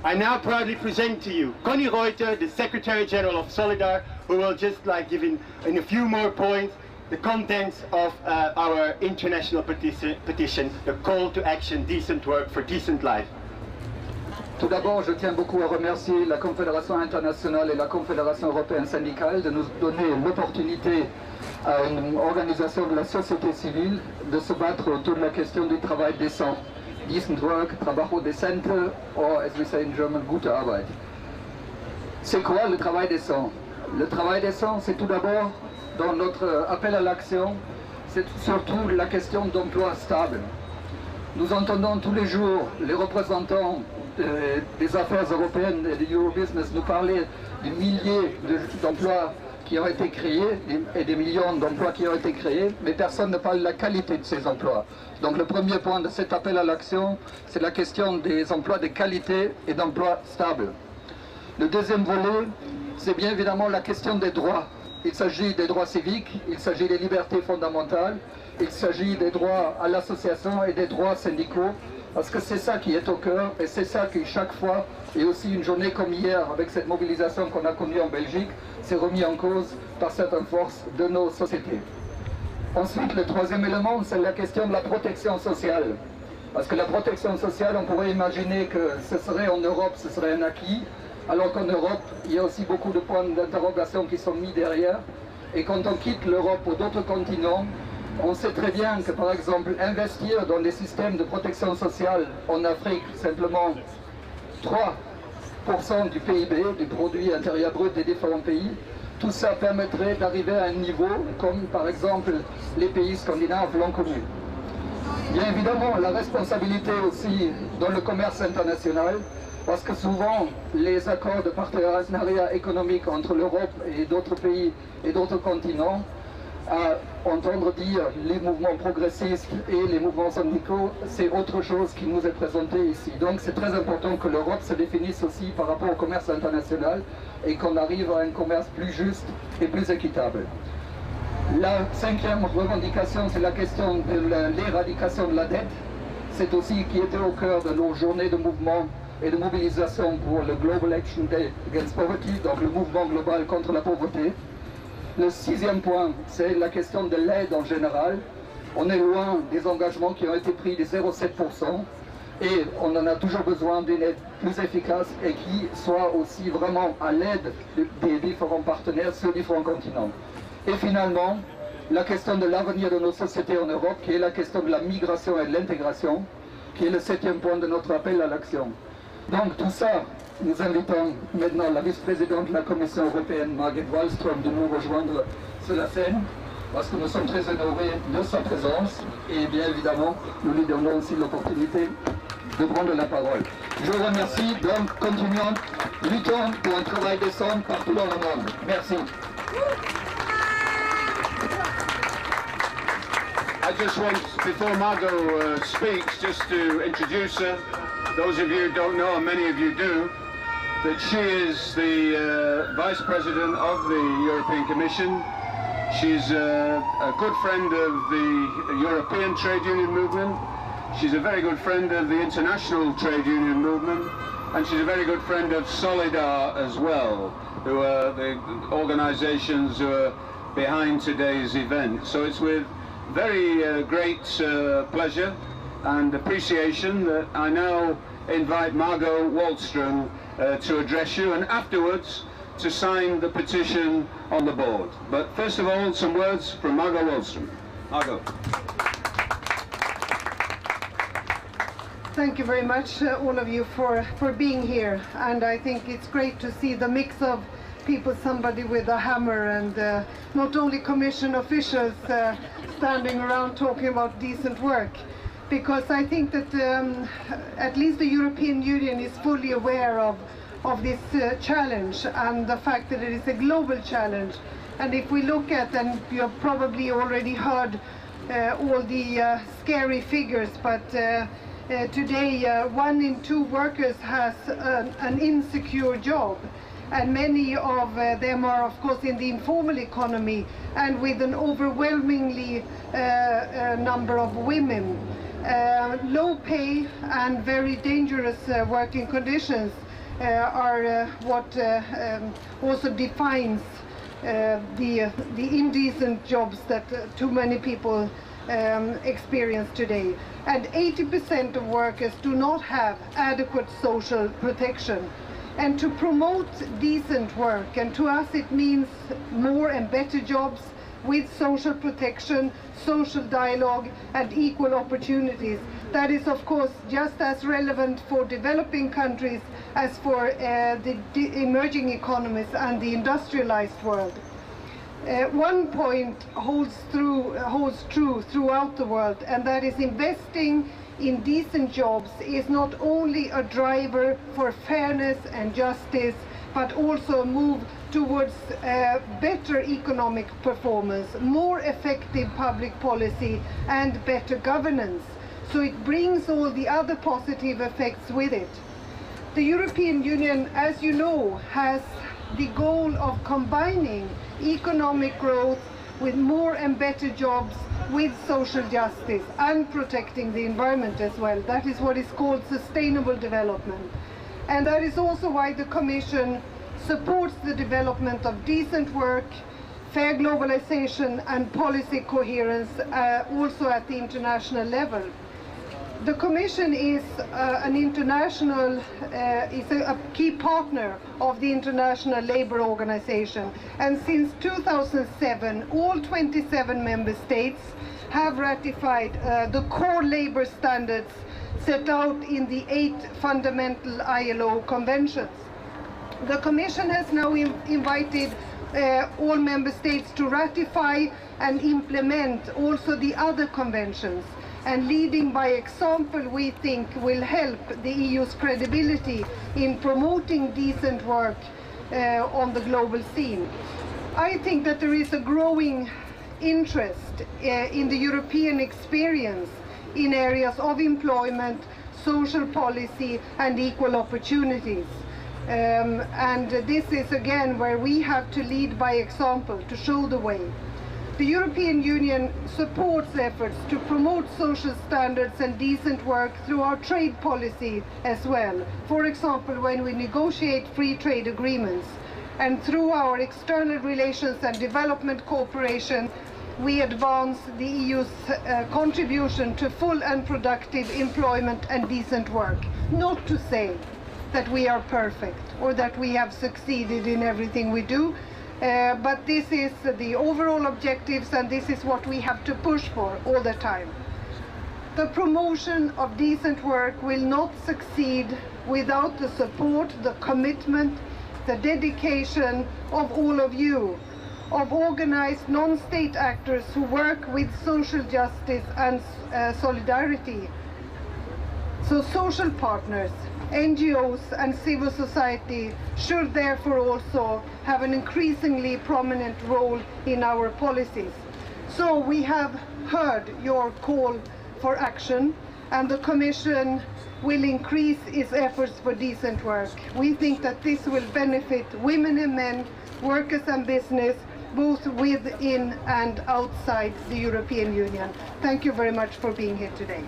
I now proudly present to you Conny Reuter, the Secretary General of Solidar, who will just give in a few more points the contents of our international petition, the call to action, decent work for decent life. Tout d'abord, je tiens beaucoup à remercier la Confédération internationale et la Confédération européenne syndicale de nous donner l'opportunité à une organisation de la société civile de se battre autour de la question du travail décent. Decent work, trabajo decente, or as we say in German, gute Arbeit. C'est quoi le travail décent? Le travail décent, c'est tout d'abord, dans notre appel à l'action, c'est surtout la question d'emploi stable. Nous entendons tous les jours les représentants des affaires européennes et de Eurobusiness nous parler des milliers d'emplois qui ont été créés et des millions d'emplois qui ont été créés, mais personne ne parle de la qualité de ces emplois. Donc le premier point de cet appel à l'action, c'est la question des emplois de qualité et d'emplois stables. Le deuxième volet, c'est bien évidemment la question des droits. Il s'agit des droits civiques, il s'agit des libertés fondamentales, il s'agit des droits à l'association et des droits syndicaux, parce que c'est ça qui est au cœur et c'est ça qui chaque fois, et aussi une journée comme hier avec cette mobilisation qu'on a connue en Belgique, s'est remis en cause par certaines forces de nos sociétés. Ensuite, le troisième élément, c'est la question de la protection sociale. Parce que la protection sociale, on pourrait imaginer que ce serait en Europe, ce serait un acquis, alors qu'en Europe, il y a aussi beaucoup de points d'interrogation qui sont mis derrière. Et quand on quitte l'Europe ou d'autres continents, on sait très bien que, par exemple, investir dans des systèmes de protection sociale en Afrique, simplement 3% du PIB, du produit intérieur brut des différents pays, tout ça permettrait d'arriver à un niveau comme, par exemple, les pays scandinaves l'ont connu. Bien évidemment, la responsabilité aussi dans le commerce international, parce que souvent, les accords de partenariat économique entre l'Europe et d'autres pays et d'autres continents, à entendre dire les mouvements progressistes et les mouvements syndicaux, c'est autre chose qui nous est présenté ici. Donc c'est très important que l'Europe se définisse aussi par rapport au commerce international et qu'on arrive à un commerce plus juste et plus équitable. La cinquième revendication, c'est la question de l'éradication de la dette. C'est aussi qui était au cœur de nos journées de mouvement et de mobilisation pour le Global Action Day Against Poverty, donc le mouvement global contre la pauvreté. Le sixième point, c'est la question de l'aide en général. On est loin des engagements qui ont été pris des 0,7% et on en a toujours besoin d'une aide plus efficace et qui soit aussi vraiment à l'aide des différents partenaires sur différents continents. Et finalement, la question de l'avenir de nos sociétés en Europe, qui est la question de la migration et de l'intégration, qui est le septième point de notre appel à l'action. Donc tout ça, nous invitons maintenant la vice-présidente de la Commission européenne, Magrot Wallström, de nous rejoindre sur la scène, parce que nous sommes très honorés de sa présence et bien évidemment, nous lui donnons aussi l'opportunité de prendre la parole. Je vous remercie, donc continuons, luttons pour un travail décent partout dans le monde. Merci. I just want, before Margot speaks, just to introduce her. Those of you who don't know, and many of you do, that she is the Vice President of the European Commission. She's a good friend of the European trade union movement. She's a very good friend of the international trade union movement. And she's a very good friend of Solidar as well, who are the organizations who are behind today's event. So it's with very great pleasure and appreciation that I now invite Margot Wallström to address you, and afterwards to sign the petition on the board. But first of all, some words from Margot Wallström. Margot. Thank you very much, all of you, for being here. And I think it's great to see the mix of people, somebody with a hammer, and not only commission officials standing around talking about decent work. Because I think that at least the European Union is fully aware of this challenge and the fact that it is a global challenge. And if we look at, and you have probably already heard all the scary figures, but today 1 in 2 workers has an insecure job. And many of them are, of course, in the informal economy, and with an overwhelmingly number of women. Low pay and very dangerous working conditions are what also defines the indecent jobs that too many people experience today. And 80% of workers do not have adequate social protection. And to promote decent work, and to us it means more and better jobs with social protection, social dialogue and equal opportunities. That is of course just as relevant for developing countries as for the emerging economies and the industrialized world. One point holds true throughout the world, and that is investing in decent jobs is not only a driver for fairness and justice, but also a move towards better economic performance, more effective public policy and better governance. So it brings all the other positive effects with it. The European Union, as you know, has the goal of combining economic growth with more and better jobs, with social justice and protecting the environment as well. That is what is called sustainable development. And that is also why the Commission supports the development of decent work, fair globalization and policy coherence also at the international level. The Commission is a key partner of the International Labour Organization, and since 2007 all 27 member states have ratified the core labour standards set out in the 8 fundamental ILO conventions. The Commission has now invited all member states to ratify and implement also the other conventions. And leading by example, we think, will help the EU's credibility in promoting decent work on the global scene. I think that there is a growing interest in the European experience in areas of employment, social policy and equal opportunities. And this is again where we have to lead by example, to show the way. The European Union supports efforts to promote social standards and decent work through our trade policy as well. For example, when we negotiate free trade agreements, and through our external relations and development cooperation, we advance the EU's contribution to full and productive employment and decent work. Not to say that we are perfect or that we have succeeded in everything we do, but this is the overall objectives, and this is what we have to push for all the time. The promotion of decent work will not succeed without the support, the commitment, the dedication of all of you, of organized non-state actors who work with social justice and solidarity. So social partners, NGOs and civil society should therefore also have an increasingly prominent role in our policies. So we have heard your call for action, and the Commission will increase its efforts for decent work. We think that this will benefit women and men, workers and business, both within and outside the European Union. Thank you very much for being here today.